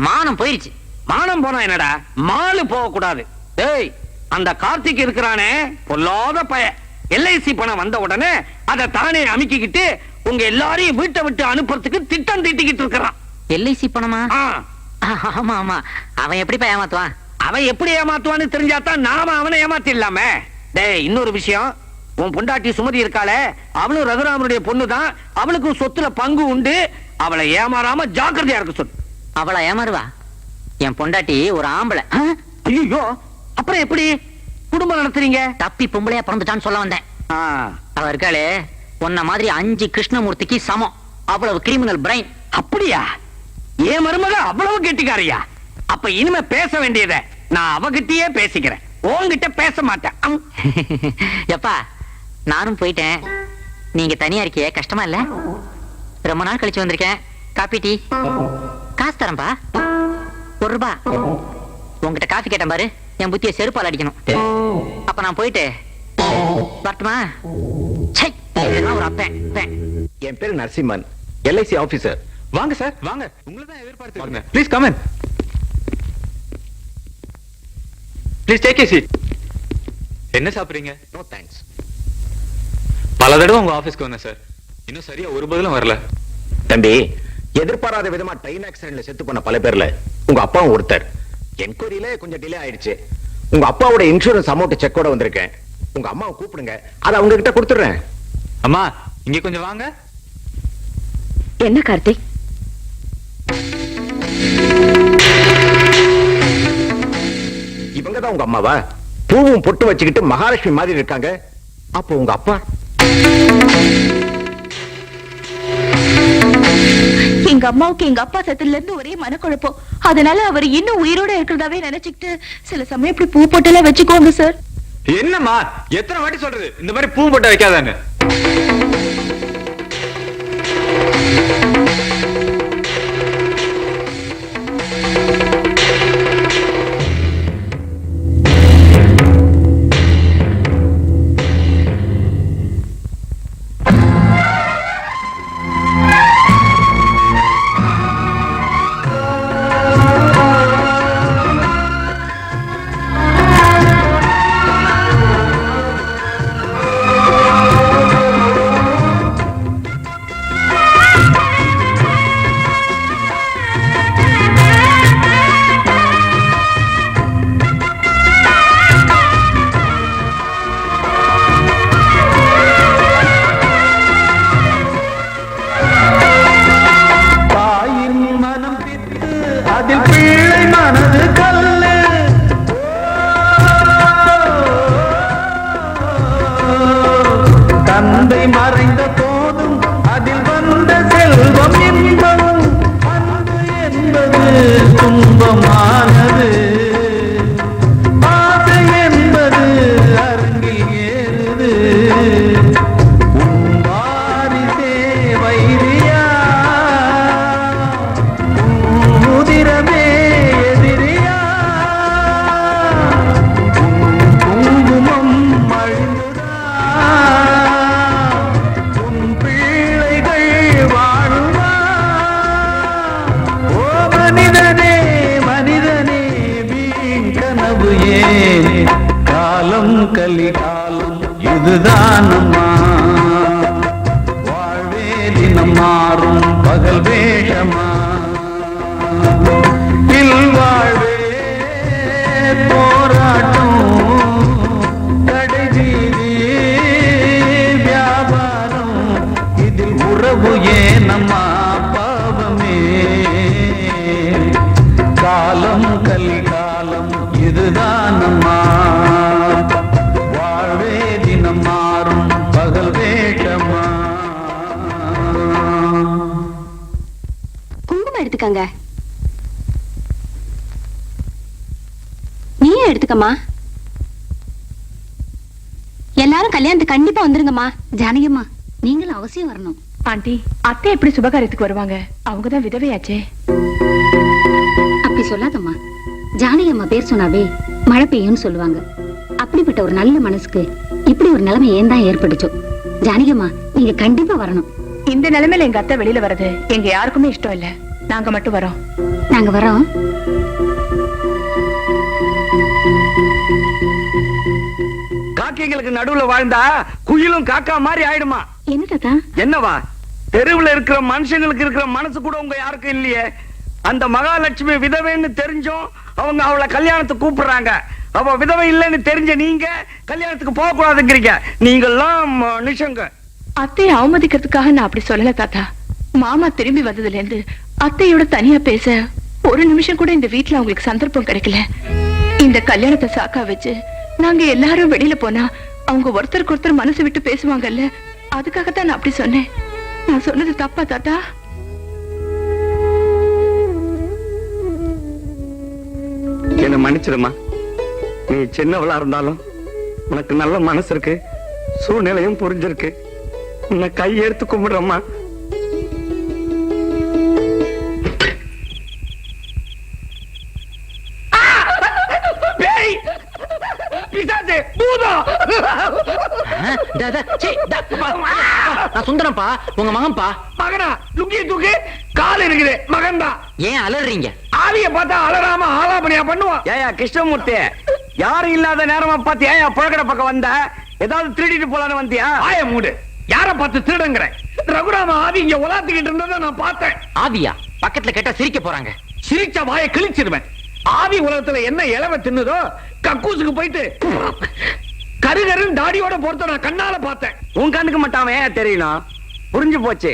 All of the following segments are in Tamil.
மானம் போயிருச்சு. மானம் போனா என்னடா, மாலு போக கூடாது. டேய், அந்த கார்த்திக் இருக்கிறானே பொல்லாத பய, எல்ஐசி பணம் வந்த உடனே அதை தானே அமுக்கிக்கிட்டு உங்க எல்லாரையும் வீட்டை விட்டு அனுப்புறதுக்கு திட்டம் தீட்டிக்கிட்டு இருக்கிறான். எல்ஐசி பணமா? ஆமா ஆமா. அவன் எப்படிப்பா ஏமாத்துவான்? அவன் எப்படி ஏமாத்துவான்னு தெரிஞ்சாதான் நாம அவனை ஏமாத்திடலாமே. டேய், இன்னொரு விஷயம், உன் பொண்டாட்டி சுமதி இருக்காளே, அவளும் ரகுராமனுடைய பொண்ணுதான். அவளுக்கும் சொத்துல பங்கு உண்டு. அவளை ஏமாறாம ஜாக்கிரதையா இருக்க சொல்லு. அவளை ஏமாறுவா? என் பொண்டாட்டி ஒரு ஆம்பளை. ஐயோ, அப்புறம் எப்படி குடும்பம் நடத்துறீங்க? தப்பி பொம்பளையா பிறந்துட்டான்னு சொல்ல வந்தேன். அவ இருக்காளே, உன்ன மாதிரி 5 கிருஷ்ணமூர்த்திக்கு சமம். அவ்வளவு கிரிமினல் பிரைன். அப்படியா? ஏன் மருமக அவ்வளவு கெட்டிக்காரியா? அப்ப இனிமே பேச வேண்டியத நான் அவகிட்டயே பேசிக்கிறேன், உன்கிட்ட பேச மாட்டேன். எப்பா, நானும் போயிட்டேன். நீங்க தனியா இருக்கிய கஷ்டமா இல்ல? ரொம்ப நாள் கழிச்சு வந்திருக்கேன். காபி டீ காசு தரேன்பா, ₹1. உங்ககிட்ட காஃபி கேட்டேன் பாரு, என் புத்திய செருப்பால் அடிக்கணும். அப்ப நான் போயிட்டு வரட்டுமா? ஒரு அப்பன். என் பேரு நரசிம்மன், எல்ஐசி ஆபீசர். வாங்க சார், வாங்க. உங்களை தான் எதிர்பார்த்து. Please come in. Please take a seat. என்ன சாப்பிடுறீங்க? No thanks. பல தடவை உங்க ஆபீஸ்க்கு வந்தேன் சார், இன்னும் சரியா ஒரு பதிலும் வரல. தம்பி, எதிர்பாராத விதமா ட்ரெயின் ஆக்சிடென்ட்ல செத்து போன பல பேர்ல உங்க அப்பாவும் ஒருத்தர். என்கொயரியில கொஞ்சம் டிலே ஆயிடுச்சு. உங்க அப்பாவோட இன்சூரன்ஸ் அமௌண்ட் செக்கோட வந்திருக்கேன். உங்க அம்மாவை கூப்பிடுங்க, அதை அவங்க கிட்ட கொடுத்துடுறேன். அம்மா, இங்க கொஞ்சம் வாங்க. என்ன கார்த்திக்? இவங்கதான் உங்க அம்மாவா? பூவும் பொட்டு வச்சுக்கிட்டு மகாலட்சுமி மாதிரி இருக்காங்க. அப்போ உங்க அப்பா? எங்க அம்மாவுக்கு எங்க அப்பா செத்துல இருந்து ஒரே மனக்குழப்பம். அதனால அவர் இன்னும் உயிரோட இருக்கிறதாவே நினைச்சுக்கிட்டு சில சமயம் இப்படி பூ போட்டெல்லாம் வச்சுக்கோங்க சார். என்னம்மா, எத்தனை வாட்டி சொல்றது இந்த மாதிரி பூ போட்ட வைக்காதான்னு? கலிகாலம் இதுதானம்மா, வாழ்வே தினம் மாறும் பகல் வேஷமா, இல்வாழ்வே போராட்டம் கடைவீதி வியாபாரம், இதில் உறவு ஏனம்மா பாவமே, காலம் கலிகாலம் இதுதானம்மா, வாழ்வே தினம் மாறும் பகல் வேஷமா. குங்குமம் எடுத்துக்கங்க. நீயும் எடுத்துக்கம்மா. எல்லாரும் கல்யாணத்துக்கு கண்டிப்பா வந்துருங்கம்மா. ஜானகியம்மா, நீங்களும் அவசியம் வரணும். ஆண்டி, அத்தை எப்படி சுபகாரியத்துக்கு வருவாங்க? அவங்கதான் விதவையாச்சே. அப்படி சொல்லாதம்மா. ஜானகியம்மா பேர் சொன்னாவே மழை பெய்யும்னு சொல்லுவாங்க. அப்படிப்பட்ட ஒரு நல்ல மனசுக்கு இப்படி ஒரு நிலைமை ஏன் தான் ஏற்பட்டுச்சோ. ஜானகியம்மா, நீங்க கண்டிப்பா வரணும். இந்த நிலைமையில எங்க அத்தை வெளியில வர்றது எங்க யாருக்குமே இஷ்டம் இல்ல. நாங்க மட்டும் வரோம். நாங்க வரோம். காக்கைங்களுக்கு நடுவுல வாழ்ந்தா குயிலும் காக்கா மாதிரி ஆயிடுமா? என்ன தாத்தா? என்னவா? தெருவுல இருக்கிற மனுஷங்களுக்கு இருக்கிற மனசு கூட உங்க யாருக்கும் இல்லையே. அந்த மகாலட்சுமி விதவைன்னு தெரிஞ்சும் அவங்க அவளை கல்யாணத்துக்கு கூப்பிடுறாங்க. அவ விதவை இல்லைன்னு தெரிஞ்ச நீங்க கல்யாணத்துக்கு போக கூடாதுங்கிறீங்க. நீங்கெல்லாம் மனுஷங்க. அத்தையை அவமதிக்கிறதுக்காக நான் அப்படி சொல்லல தாத்தா. மாமா திரும்பி வந்ததுல இருந்து அத்தையோட தனியா பேச ஒரு நிமிஷம் கூட இந்த வீட்டுல அவங்களுக்கு சந்தர்ப்பம் கிடைக்கல. இந்த கல்யாணத்தை சாக்கா வச்சு நாங்க எல்லாரும் வெளியில போனா அவங்க ஒருத்தருக்கு ஒருத்தர் மனசு விட்டு பேசுவாங்கல்ல, அதுக்காகத்தான் நான் அப்படி சொன்னேன். நான் சொன்னது தப்பா தாத்தா? என்ன மன்னிச்சிடுமா. நீ சின்னவளா இருந்தாலும் உனக்கு நல்ல மனசு இருக்கு, சூழ்நிலையும் புரிஞ்சிருக்கு. உன்னை கையெடுத்து கும்பிடுறம்மா. சுந்தரம்பா, உங்க மகன்பா. மகனா? லுங்கி தூக்கு, கால் இருக்குது. மகன்தா. ஏன் அலறீங்க? ஆவிய பார்த்தா அலறாம ஆலாபனியா பண்ணுவான். ஏயா கிருஷ்ணமூர்த்தி, யாரும் இல்லாத நேரமா பார்த்து ஏயா புழக்கட பக்கம் வந்த? ஏதாவது திருடிட்டு போலான்னு வந்தியா? ஆய மூடு. யார பார்த்து திருடுங்கிற? ரகுராம ஆவி இங்க உலாத்திக்கிட்டு இருந்ததை நான் பார்த்தேன். ஆவியா? பக்கத்துல கேட்டா சிரிக்க போறாங்க. சிரிச்ச வாயை கிழிச்சிருவேன். ஆவி உலகத்துல என்ன இலவ தின்னுதோ கக்கூசுக்கு போயிட்டு கருகருன்னு தாடியோட பொறுத்த நான் கண்ணால பார்த்தேன். உன் கண்ணுக்கு மட்டும் ஏன் தெரியணும்? புரிஞ்சு போச்சு.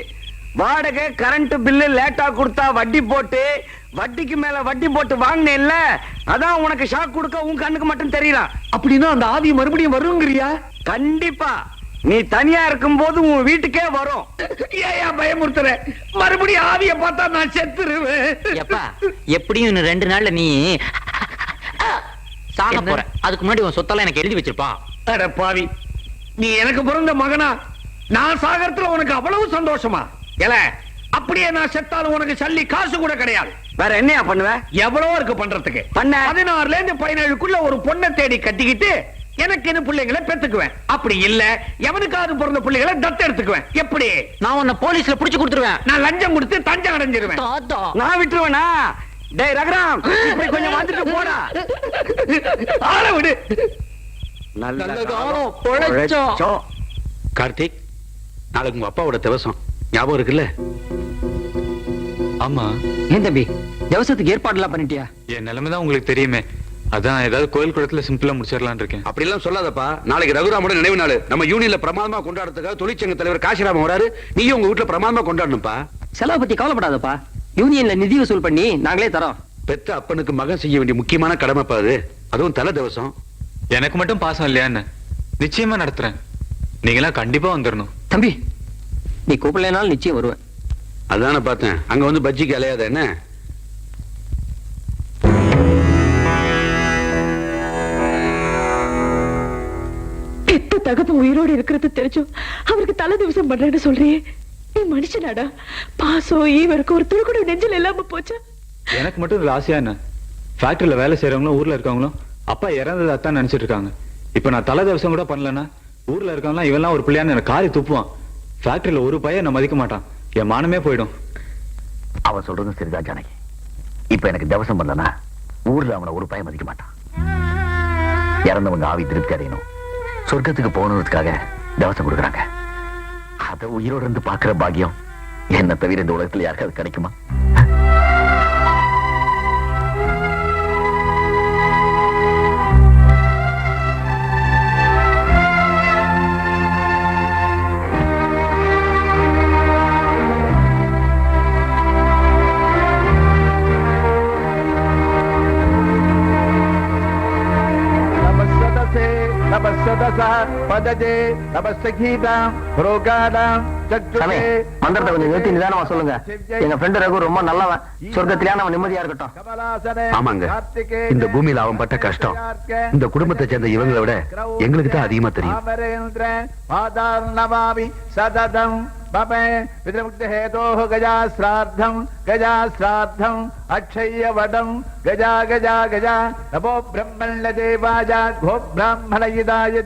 வாடகை கரண்ட் பில்லு லேட்டா கொடுத்தா வட்டி போட்டு வட்டிக்கு மேல வட்டி போட்டு வாங்கின இல்ல, அதான் உனக்கு ஷாக் கொடுக்க உன் கண்ணுக்கு மட்டும் தெரியல. அப்படின்னா அந்த ஆவி மறுபடியும் வருங்கிறியா? கண்டிப்பா. நீ தனியா இருக்கும் போது உன் வீட்டுக்கே வரும். ஏயா பயமுறுத்துற? மறுபடியும் ஆவிய பார்த்தா நான் செத்துருவேன். எப்பா, எப்படியும் இன்னும் 2 நாள்ல நீ சாக போற. அதுக்கு முன்னாடி உன் சொத்தெல்லாம் எனக்கு எழுதி வச்சிருப்பா. அட பாவி, நீ எனக்கு பிறந்த மகனா? நான் சாகறதுல உனக்கு அவ்வளவு சந்தோஷமா? ஏல, அப்படியே நான் செத்தாலும் உனக்கு சல்லி காசு கூட கிடையாது. வேற என்னையா பண்ணுவ? எவ்வளவு இருக்கு பண்றதுக்கு. 16ல இருந்து 17க்குள்ள ஒரு பொண்ணை தேடி கட்டிக்கிட்டு எனக்கு என்ன பிள்ளைங்களை பெத்துக்குவேன். அப்படி இல்ல எவனுக்காவது பிறந்த பிள்ளைகளை தத்து எடுத்துக்குவேன். எப்படி? நான் உன்னை போலீஸ்ல புடிச்சு கொடுத்துருவேன். நான் லஞ்சம் கொடுத்து தஞ்சம் அடைஞ்சிருவேன். நான் விட்டுருவேனா? டேய் ரகுராம், இப்படி கொஞ்சம் வந்துட்டு போடா. ஆள விடு. நல்ல காலம் பொழைச்சோம். கார்த்திக், நாளைக்கு உங்க அப்பாவோட திவசம் ஞாபகம் இருக்குல்ல? ஆமா. ஏன் தம்பி, திவசத்துக்கு ஏற்பாடு எல்லாம் பண்ணிட்டியா? என் நிலைமைதான் உங்களுக்கு தெரியுமே. அதான் ஏதாவது கோயில் குளத்துல சிம்பிளா முடிச்சிடலான்னு இருக்கேன். அப்படி எல்லாம் சொல்லாதப்பா. நாளைக்கு ரகுராமோட நினைவு நாள். நம்ம யூனியன்ல பிரமாதமா கொண்டாடுறதுக்காக தொழிற்சங்க தலைவர் காசிராமன் வராரு. நீயும் உங்க வீட்டுல பிரமாதமா கொண்டாடணும்ப்பா. செலவு பத்தி கவலைப்படாதப்பா. யூனியன்ல நிதி வசூல் பண்ணி நாங்களே தரோம். பெத்த அப்பனுக்கு மகன் செய்ய வேண்டிய முக்கியமான கடமைப்பா அது. அதுவும் தலை திவசம். எனக்கு மட்டும் பாசம் இல்லையான்னு நிச்சயமா நடத்துறேன். நீங்களாம் கண்டிப்பா வந்துடணும். தம்பி, நீ கூப்பிடலனாலும் நிச்சயம் வருவேன். அதான பார்த்தேன். அங்க வந்து பஜ்ஜிக்கு அலையாத என்ன? பெத்த தகப்ப உயிரோடு இருக்கிறது தெரிஞ்சும் அவருக்கு தலை திவசம் பண்றேன்னு சொல்றியே, நீ மனுஷனாடா? பாசம் ஈவருக்கு ஒரு துளி கூட நெஞ்சில் இல்லாம போச்சா? எனக்கு மட்டும் இதுல ஆசையா என்ன? ஃபேக்டரியில வேலை செய்யறவங்களும் ஊர்ல இருக்கவங்களும் அப்பா இறந்தது அத்தான் நினைச்சிட்டு இருக்காங்க. இப்ப நான் தலை திவசம் கூட பண்ணலன்னா ஊர்ல இருக்கவங்களாம் இவெல்லாம் ஒரு பிள்ளையான்னு எனக்கு காரி துப்புவான். ஃபேக்டரியில ஒரு பையன் நான் மதிக்க மாட்டான். என் மானமே போயிடும். அவன் சொல்றது சரிதான் ஜானகி. இப்ப எனக்கு திவசம் பண்ணலனா ஊர்ல அவனை ஒரு பையன் மதிக்க மாட்டான். இறந்தவங்க ஆவி திருப்தி அடையணும், சொர்க்கத்துக்கு போகணுன்றதுக்காக திவசம் கொடுக்குறாங்க. அதை உயிரோடு இருந்து பாக்குற பாக்கியம் என்ன தவிர இந்த உலகத்துல யாருக்காவது கிடைக்குமா? மந்திரத்தை கொஞ்சம் நிறுத்தி நிதானமா சொல்லுங்க. எங்க ஃப்ரெண்ட் ரகு ரொம்ப நல்லவன். சொர்க்கத்திலேயே அவன் நிம்மதியா இருக்கட்டும். ஆமாங்க, இந்த பூமியில அவன் பட்ட கஷ்டம் இந்த குடும்பத்தை சேர்ந்த இவங்களை விட எங்களுக்கு தான் அதிகமா தெரியும். அக்ஷய வடம் கஜா கஜா கஜா நமோ பிரம்மண்ய தேவாய கோ பிராமணயிதாய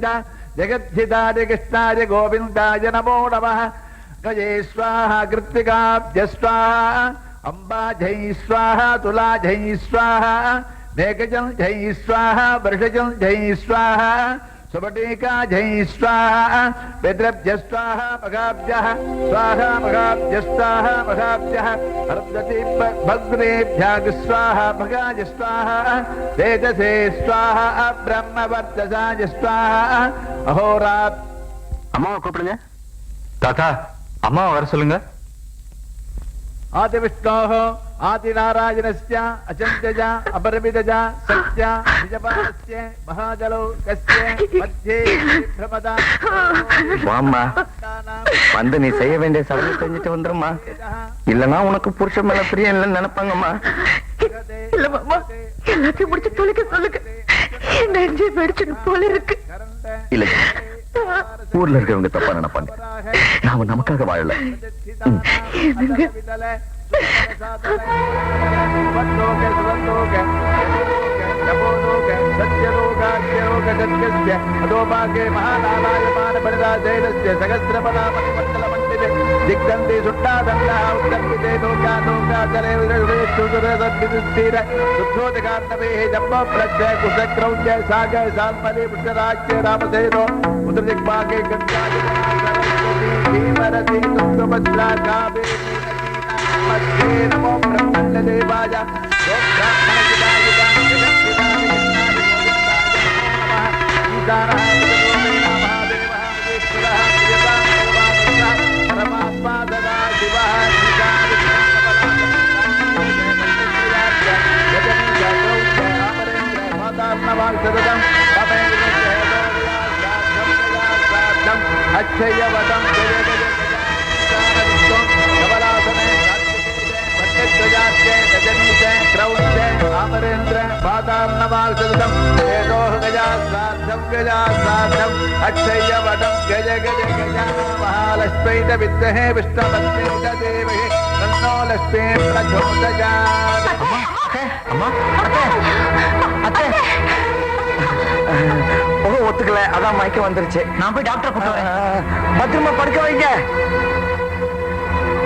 ஜெகத்ஹிதாய கிருஷ்ணாய கோவிந்தாய நமோ நமः கஜே ஸ்வாஹா கிருத்திகாப்ய ஸ்வாஹா अंबा जय स्वाहा तुला जय स्वाहा मेघजल जय स्वाहा वर्षजल जय स्वाहा सुबटिका जय स्वाहा पितृभ्य स्वाहा मघाभ्यः स्वाहा मघाभ्य स्वाहा मघाभ्यः हरदति भद्रेभ्यः स्वाहा मघाज स्वाहा तेजसे स्वाहा ब्रह्मवर्चसाज स्वाहा अहोरात् அம்மாவை கூப்பிடுங்க. தாத்தா அம்மாவை வர சொல்லுங்க. आदि विष्णोः आदि नारायणस्य अचंत्यज अपरिमितज सत्य निजपालस्य महाजलो कस्य मध्ये भ्रमदा வாம்மா வந்து நீ செய்ய வேண்டிய சடங்கு செஞ்சுட்டு வந்துருமா, இல்லன்னா உனக்கு புருஷன் மேல பிரியம் இல்லைன்னு நினைப்பாங்கம்மா. இல்ல மாமா, எல்லாத்தையும் முடிச்சு தொலைக்க சொல்லுங்க. என் நெஞ்சே வெடிச்சுன்னு போல இருக்கு. இல்ல ஊர்ல இருக்கிறவங்க தப்பா நினைப்பாங்க. நாம நமக்காக வாழல. दिग्गंधि सुट्टा दंडा उत्तंकिते लोका लोका जले विरवे सुदुरे सद्विदुस्तीर सुद्धोदकार्णवे जम्बो प्रत्यय कुशक्रौञ्च सागर साल्मले पुष्टराज्य रामसेनो उदरदिग्भागे गंगादि सरस्वती भीमरति तुंगभद्रा कावेरी मध्ये नमो ब्रह्मण्यदेवाय परमात्मा सदा शिवः अक्षयवदं अमरेन्द्र पादार्णवासदं अक्षयवदं गज गज गज महालक्ष्मीत विद्महे विष्णुपत्नीत देवहि तन्नो लक्ष्मी प्रचोदयात्. அம்மா ஒத்துக்கல, அதான் மயக்கம் வந்துருச்சு. நான் போய் டாக்டர் கூப்பிட்டு வரேன். பத்திரமா படுக்க வைங்க.